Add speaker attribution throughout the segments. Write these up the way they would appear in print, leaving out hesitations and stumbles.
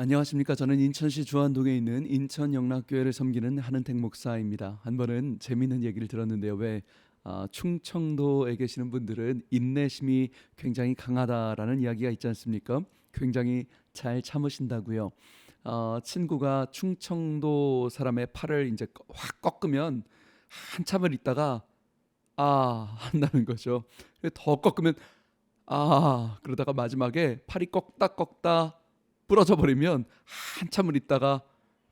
Speaker 1: 안녕하십니까. 저는 인천시 주안동에 있는 인천영락교회를 섬기는 한은택 목사입니다. 한 번은 재미있는 얘기를 들었는데요. 왜 충청도에 계시는 분들은 인내심이 굉장히 강하다라는 이야기가 있지 않습니까? 굉장히 잘 참으신다고요. 친구가 충청도 사람의 팔을 이제 확 꺾으면 한참을 있다가 한다는 거죠. 더 꺾으면 그러다가 마지막에 팔이 꺾다 부러져 버리면 한참을 있다가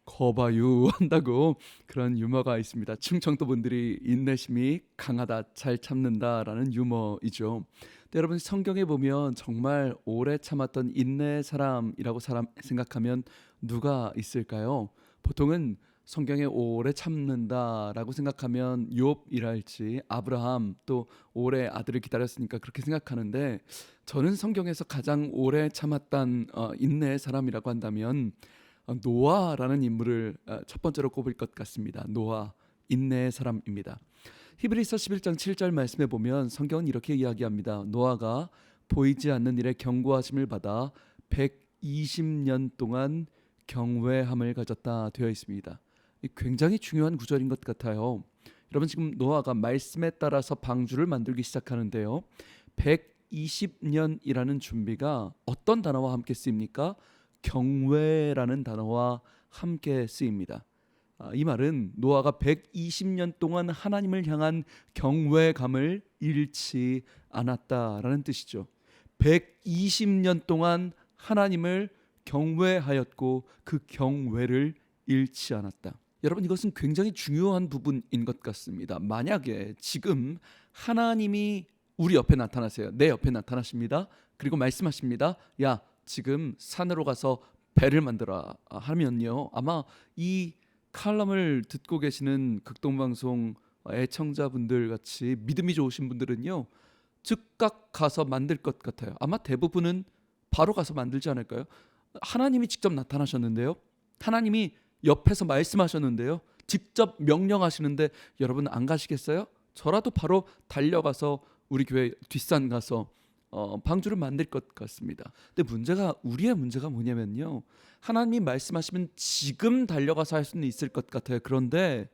Speaker 1: 거봐유 한다고 그런 유머가 있습니다. 충청도 분들이 인내심이 강하다, 잘 참는다라는 유머이죠. 근데 여러분 성경에 보면 정말 오래 참았던 인내 사람이라고 생각하면 누가 있을까요? 보통은 성경에 오래 참는다라고 생각하면 욥이랄지 아브라함, 또 오래 아들을 기다렸으니까 그렇게 생각하는데, 저는 성경에서 가장 오래 참았던 인내의 사람이라고 한다면 노아라는 인물을 첫 번째로 꼽을 것 같습니다. 노아, 인내의 사람입니다. 히브리서 11장 7절 말씀에 보면 성경은 이렇게 이야기합니다. 노아가 보이지 않는 일에 경고하심을 받아 120년 동안 경외함을 가졌다 되어 있습니다. 굉장히 중요한 구절인 것 같아요. 여러분, 지금 노아가 말씀에 따라서 방주를 만들기 시작하는데요. 120년이라는 준비가 어떤 단어와 함께 쓰입니까? 경외라는 단어와 함께 쓰입니다. 이 말은 노아가 120년 동안 하나님을 향한 경외감을 잃지 않았다라는 뜻이죠. 120년 동안 하나님을 경외하였고 그 경외를 잃지 않았다. 여러분, 이것은 굉장히 중요한 부분인 것 같습니다. 만약에 지금 하나님이 우리 옆에 나타나세요. 내 옆에 나타나십니다. 그리고 말씀하십니다. 야, 지금 산으로 가서 배를 만들어 하면요, 아마 이 칼럼을 듣고 계시는 극동방송 애청자분들 같이 믿음이 좋으신 분들은요, 즉각 가서 만들 것 같아요. 아마 대부분은 바로 가서 만들지 않을까요? 하나님이 직접 나타나셨는데요, 하나님이 옆에서 말씀하셨는데요, 직접 명령하시는데 여러분 안 가시겠어요? 저라도 바로 달려가서 우리 교회 뒷산 가서 방주를 만들 것 같습니다. 근데 우리의 문제가 뭐냐면요, 하나님이 말씀하시면 지금 달려가서 할 수는 있을 것 같아요. 그런데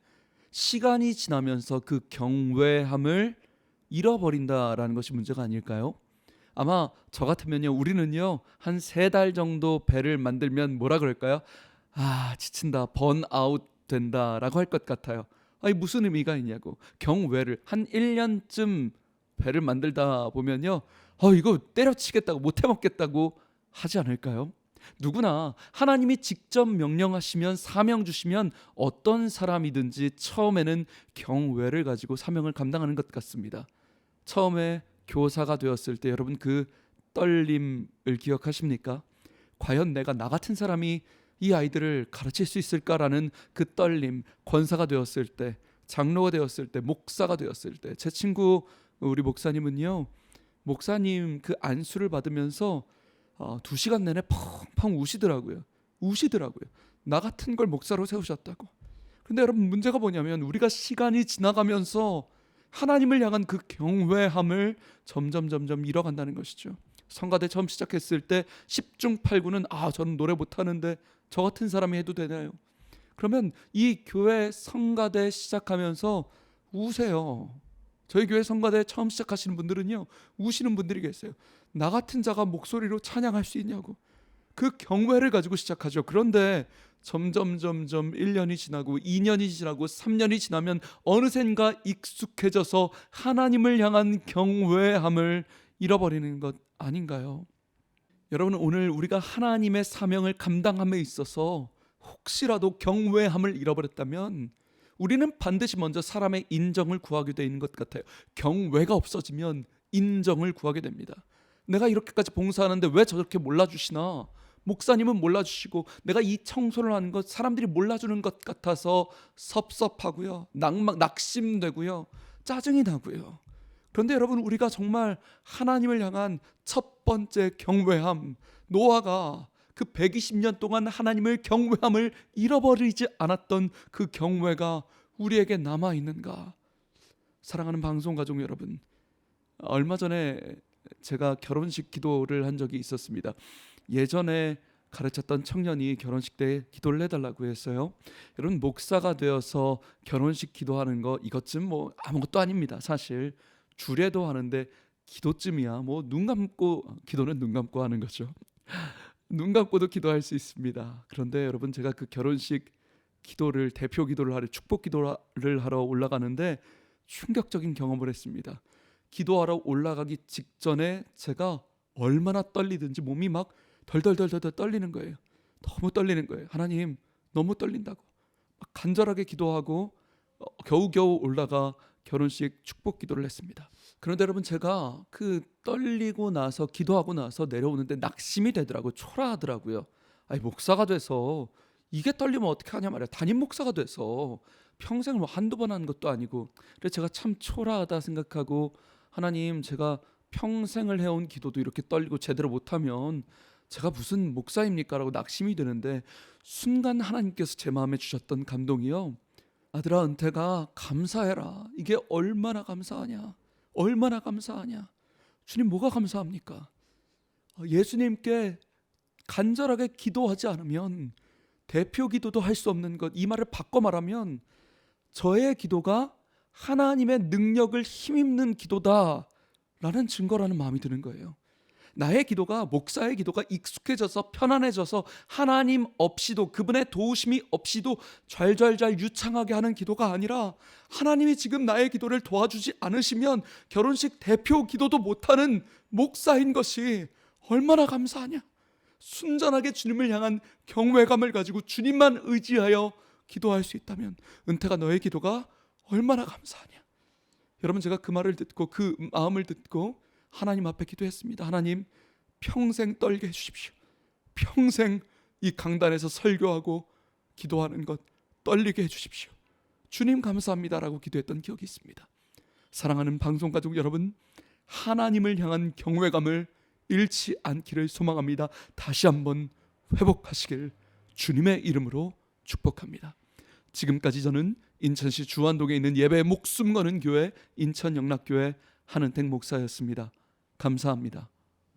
Speaker 1: 시간이 지나면서 그 경외함을 잃어버린다라는 것이 문제가 아닐까요? 아마 저 같으면요, 우리는요 한 3달 정도 배를 만들면 뭐라 그럴까요? 지친다, 번아웃 된다라고 할 것 같아요. 아니, 무슨 의미가 있냐고. 경외를 한 1년쯤 배를 만들다 보면요, 이거 때려치겠다고, 못 해먹겠다고 하지 않을까요? 누구나 하나님이 직접 명령하시면, 사명 주시면 어떤 사람이든지 처음에는 경외를 가지고 사명을 감당하는 것 같습니다. 처음에 교사가 되었을 때 여러분, 그 떨림을 기억하십니까? 과연 내가 나 같은 사람이 이 아이들을 가르칠 수 있을까라는 그 떨림. 권사가 되었을 때, 장로가 되었을 때, 목사가 되었을 때, 제 친구 우리 목사님은요, 목사님 그 안수를 받으면서 2시간 내내 펑펑 우시더라고요. 나 같은 걸 목사로 세우셨다고. 근데 여러분, 문제가 뭐냐면 우리가 시간이 지나가면서 하나님을 향한 그 경외함을 점점 잃어간다는 것이죠. 성가대 처음 시작했을 때 10중 8구는 저는 노래 못하는데 저 같은 사람이 해도 되나요? 그러면 이 교회 성가대 시작하면서 우세요. 저희 교회 성가대 처음 시작하시는 분들은요, 우시는 분들이 계세요. 나 같은 자가 목소리로 찬양할 수 있냐고. 그 경외를 가지고 시작하죠. 그런데 점점 1년이 지나고 2년이 지나고 3년이 지나면 어느샌가 익숙해져서 하나님을 향한 경외함을 잃어버리는 것 아닌가요? 여러분, 오늘 우리가 하나님의 사명을 감당함에 있어서 혹시라도 경외함을 잃어버렸다면 우리는 반드시 먼저 사람의 인정을 구하게 되는 것 같아요. 경외가 없어지면 인정을 구하게 됩니다. 내가 이렇게까지 봉사하는데 왜 저렇게 몰라주시나? 목사님은 몰라주시고 내가 이 청소를 하는 것 사람들이 몰라주는 것 같아서 섭섭하고요, 낙심되고요, 짜증이 나고요. 그런데 여러분, 우리가 정말 하나님을 향한 첫 번째 경외함, 노아가 그 120년 동안 하나님을 경외함을 잃어버리지 않았던 그 경외가 우리에게 남아있는가? 사랑하는 방송 가족 여러분, 얼마 전에 제가 결혼식 기도를 한 적이 있었습니다. 예전에 가르쳤던 청년이 결혼식 때 기도를 해달라고 했어요. 여러분, 목사가 되어서 결혼식 기도하는 거 이것쯤 뭐 아무것도 아닙니다. 사실 주례도 하는데 기도쯤이야 뭐 눈 감고, 기도는 눈 감고 하는 거죠. 눈 감고도 기도할 수 있습니다. 그런데 여러분, 제가 그 결혼식 기도를, 대표 기도를 하러, 축복 기도를 하러 올라가는데 충격적인 경험을 했습니다. 기도하러 올라가기 직전에 제가 얼마나 떨리든지 몸이 막 덜덜덜덜 떨리는 거예요. 너무 떨리는 거예요. 하나님, 너무 떨린다고 막 간절하게 기도하고 겨우겨우 올라가 결혼식 축복 기도를 했습니다. 그런데 여러분, 제가 그 떨리고 나서 기도하고 나서 내려오는데 낙심이 되더라고요. 초라하더라고요. 아니, 목사가 돼서 이게 떨리면 어떻게 하냐 말이야. 담임 목사가 돼서 평생을 뭐 한두 번 한 것도 아니고. 그래서 제가 참 초라하다 생각하고, 하나님, 제가 평생을 해온 기도도 이렇게 떨리고 제대로 못하면 제가 무슨 목사입니까? 라고 낙심이 드는데, 순간 하나님께서 제 마음에 주셨던 감동이요, 아들아, 은퇴가 감사해라. 이게 얼마나 감사하냐, 얼마나 감사하냐. 주님, 뭐가 감사합니까? 예수님께 간절하게 기도하지 않으면 대표 기도도 할 수 없는 것. 이 말을 바꿔 말하면 저의 기도가 하나님의 능력을 힘입는 기도다라는 증거라는 마음이 드는 거예요. 나의 기도가, 목사의 기도가 익숙해져서 편안해져서 하나님 없이도, 그분의 도우심이 없이도 잘잘잘 유창하게 하는 기도가 아니라, 하나님이 지금 나의 기도를 도와주지 않으시면 결혼식 대표 기도도 못하는 목사인 것이 얼마나 감사하냐. 순전하게 주님을 향한 경외감을 가지고 주님만 의지하여 기도할 수 있다면, 은퇴가, 너의 기도가 얼마나 감사하냐. 여러분, 제가 그 말을 듣고, 그 마음을 듣고 하나님 앞에 기도했습니다. 하나님, 평생 떨게 해주십시오. 평생 이 강단에서 설교하고 기도하는 것 떨리게 해주십시오. 주님 감사합니다라고 기도했던 기억이 있습니다. 사랑하는 방송가족 여러분, 하나님을 향한 경외감을 잃지 않기를 소망합니다. 다시 한번 회복하시길 주님의 이름으로 축복합니다. 지금까지 저는 인천시 주안동에 있는 예배에 목숨 거는 교회 인천영락교회 한은택 목사였습니다. 감사합니다.